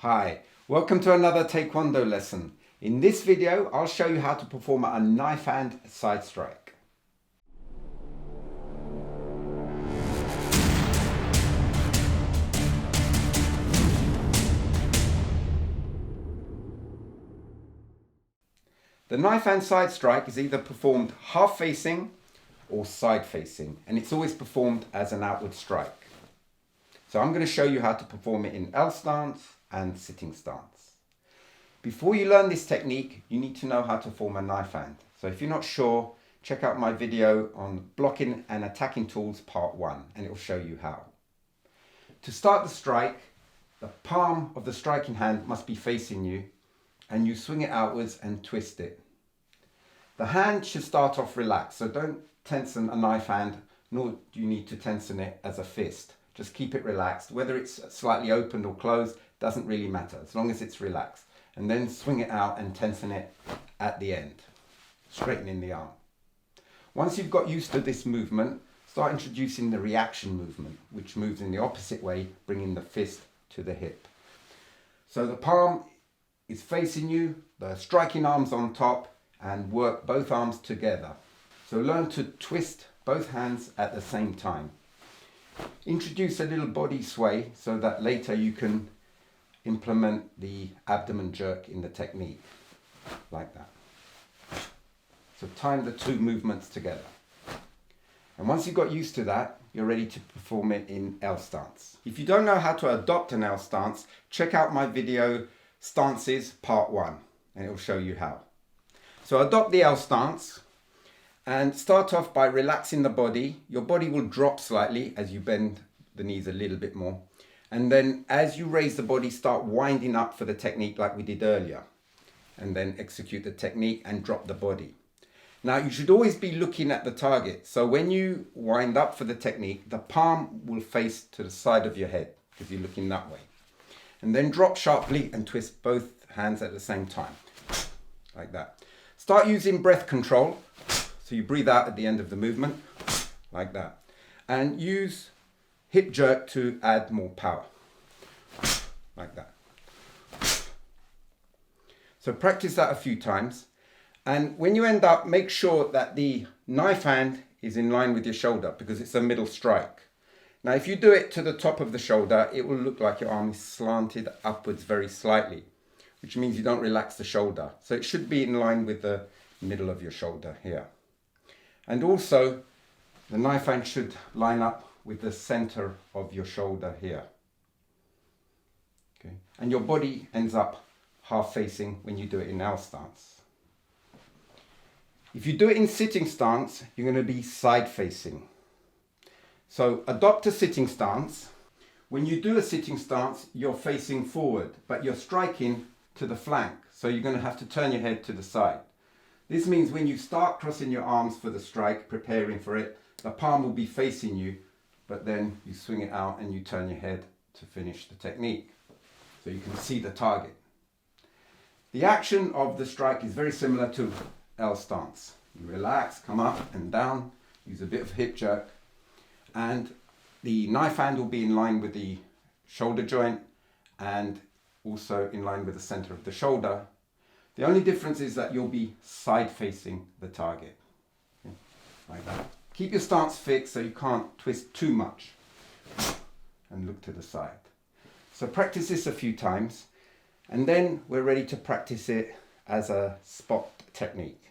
Hi, welcome to another Taekwondo lesson. In this video, I'll show you how to perform a knife hand side strike. The knife hand side strike is either performed half facing or side facing, and it's always performed as an outward strike. So I'm going to show you how to perform it in L stance and sitting stance. Before you learn this technique, you need to know how to form a knife hand. So if you're not sure, check out my video on blocking and attacking tools part 1 and it will show you how. To start the strike, the palm of the striking hand must be facing you and you swing it outwards and twist it. The hand should start off relaxed, so don't tension a knife hand, nor do you need to tension it as a fist. Just keep it relaxed. Whether it's slightly opened or closed doesn't really matter, as long as it's relaxed. And then swing it out and tension it at the end, straightening the arm. Once you've got used to this movement, start introducing the reaction movement, which moves in the opposite way, bringing the fist to the hip. So the palm is facing you, the striking arm's on top, and work both arms together. So learn to twist both hands at the same time. Introduce a little body sway so that later you can implement the abdomen jerk in the technique, like that. So time the two movements together. And once you've got used to that, you're ready to perform it in L stance. If you don't know how to adopt an L stance, check out my video Stances part 1 and it will show you how. So adopt the L stance and start off by relaxing the body. Your body will drop slightly as you bend the knees a little bit more. And then as you raise the body, start winding up for the technique like we did earlier. And then execute the technique and drop the body. Now you should always be looking at the target. So when you wind up for the technique, the palm will face to the side of your head because you're looking that way. And then drop sharply and twist both hands at the same time, like that. Start using breath control. So you breathe out at the end of the movement, like that. And use hip jerk to add more power, like that. So practice that a few times. And when you end up, make sure that the knife hand is in line with your shoulder because it's a middle strike. Now, if you do it to the top of the shoulder, it will look like your arm is slanted upwards very slightly, which means you don't relax the shoulder. So it should be in line with the middle of your shoulder here. And also, the knife hand should line up with the center of your shoulder here. Okay. And your body ends up half facing when you do it in L stance. If you do it in sitting stance, you're going to be side facing. So adopt a sitting stance. When you do a sitting stance, you're facing forward, but you're striking to the flank. So you're going to have to turn your head to the side. This means when you start crossing your arms for the strike, preparing for it, the palm will be facing you, but then you swing it out and you turn your head to finish the technique. So you can see the target. The action of the strike is very similar to L stance. You relax, come up and down, use a bit of hip jerk, and the knife hand will be in line with the shoulder joint and also in line with the center of the shoulder. The only difference is that you'll be side facing the target, okay? Like that. Keep your stance fixed so you can't twist too much and look to the side. So practice this a few times and then we're ready to practice it as a spot technique.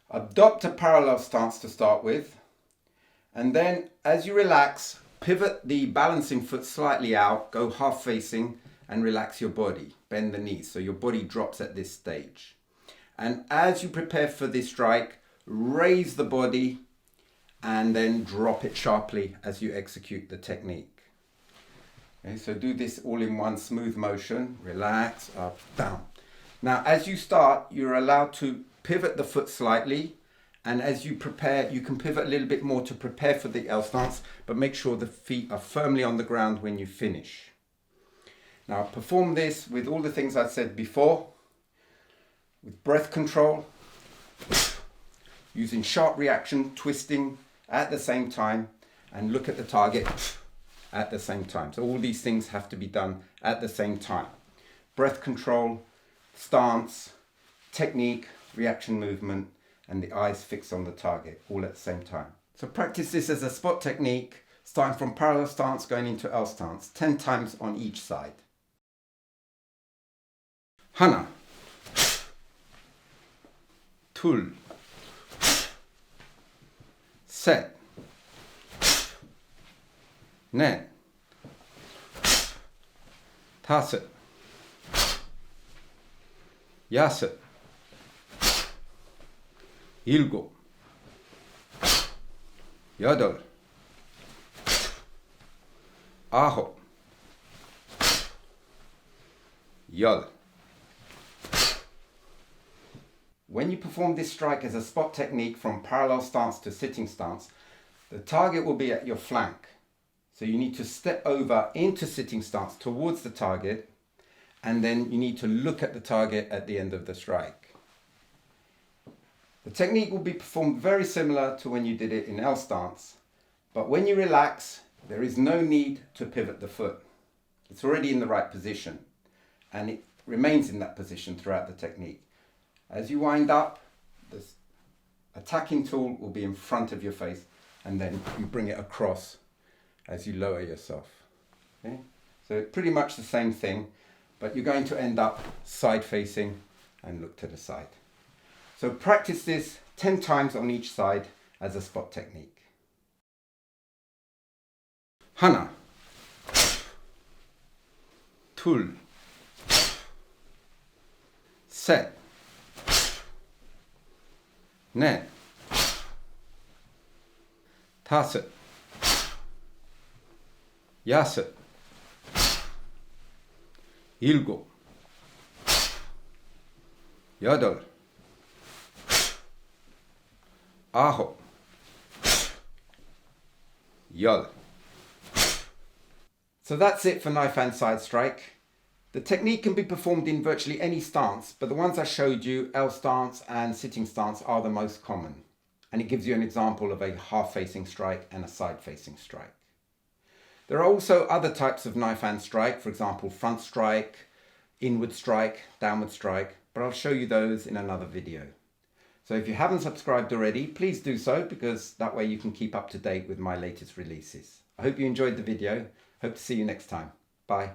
Adopt a parallel stance to start with, and then as you relax, pivot the balancing foot slightly out, go half facing and relax your body. Bend the knees so your body drops at this stage. And as you prepare for this strike, raise the body and then drop it sharply as you execute the technique. Okay, so do this all in one smooth motion. Relax, up, down. Now as you start, you're allowed to pivot the foot slightly, and as you prepare, you can pivot a little bit more to prepare for the L stance, but make sure the feet are firmly on the ground when you finish. Now perform this with all the things I said before, with breath control, using sharp reaction, twisting at the same time, and look at the target at the same time. So all these things have to be done at the same time. breath control, stance, technique, reaction movement, and the eyes fixed on the target, all at the same time. So practice this as a spot technique, starting from parallel stance going into L stance, 10 times on each side. Hana, tul, set, net, taset, yaset, 일곱, 여덟, 아홉, 열. When you perform this strike as a spot technique from parallel stance to sitting stance, the target will be at your flank. So you need to step over into sitting stance towards the target, and then you need to look at the target at the end of the strike. The technique will be performed very similar to when you did it in L stance, but when you relax, there is no need to pivot the foot. It's already in the right position, and it remains in that position throughout the technique. As you wind up, this attacking tool will be in front of your face, and then you bring it across as you lower yourself. Okay? So pretty much the same thing, but you're going to end up side facing and look to the side. So practice this 10 times on each side as a spot technique. Hana, tul, set, net, taset, yaset, 일곱, 여덟, 아홉, 열. So that's it for knife hand side strike. The technique can be performed in virtually any stance, but the ones I showed you, L stance and sitting stance, are the most common. And it gives you an example of a half facing strike and a side facing strike. There are also other types of knife hand strike, for example, front strike, inward strike, downward strike, but I'll show you those in another video. So if you haven't subscribed already, please do so, because that way you can keep up to date with my latest releases. I hope you enjoyed the video. Hope to see you next time. Bye.